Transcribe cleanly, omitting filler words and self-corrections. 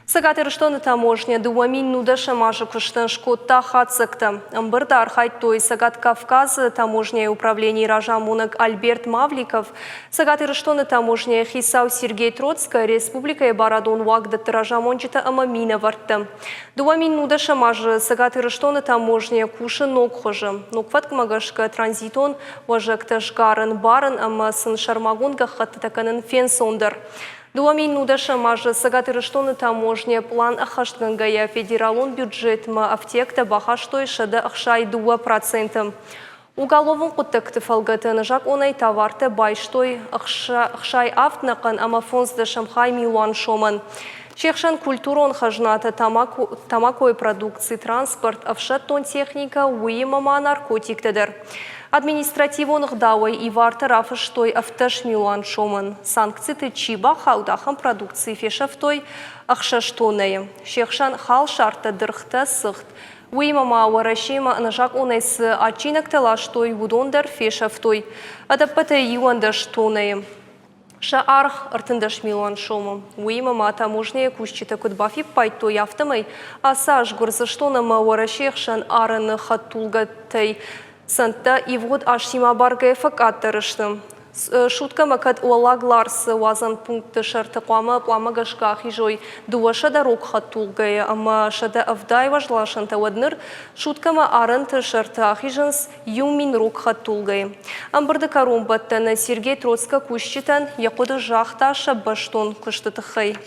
Сагатырыштон таможня дуамин нудаша мажы куштын шкотта хатсыкты. Амбырда архайт той Сагат Кавказ таможня управление Ражамунок Альберт Мавликов, Сагатырыштон таможня Хисау Сергей Троцка Республика Барадон Вагдат Ражамончита Амамина варты. Дуамин нудаша мажы Сагатырыштон таможня кушы нокхожы. Нокват кмагашка транзитон важекта жгарын барын ама сын шармагонга хаттаканын фенсондыр. Дуамин нудаша мажы Сагатырыштон таможня план ахаштгангая федералон бюджетма аптекта бахаштой шады ахшай 2%. Уголовын құттықты фалгатын жак онай товарты байштой ахшай автнақын ама фонсды шамхай милуан шомын. Чехшан культурон хажната тамакой продукции транспорт, авшаттон техника, уймама наркотиктедер. Административонық дауай и варты рафыштой авташ милуан шомын. Санкциты чиба хаудахам продукции фешафтой ахшаштонайы. Чехшан хал шарты дырхта сыхт. Уймама варашима нажак онайсы ачинак талаштой вудондер фешафтой. Адаппата юандаштонайы. Шаарх артындаш милуан шомы. Уймама таможня кушчита кудбафи пайтой автомай, асаж гурзаштонама варашехшан араны хаттулгатай санта и вот аж сима баргая факаттарыштым. Шутка макат уалагларс вазан пункты шарты қуама пламагашка хижой дуаша дорог хаттулгая, ама шада авдай важлашан тавадныр шуткама арынты шарты ахижанс юмин рог хаттулгая. Амбырды карумбаттан Сергей Троцка кушчитан якуды жахта шаббаштон кыштытыхай.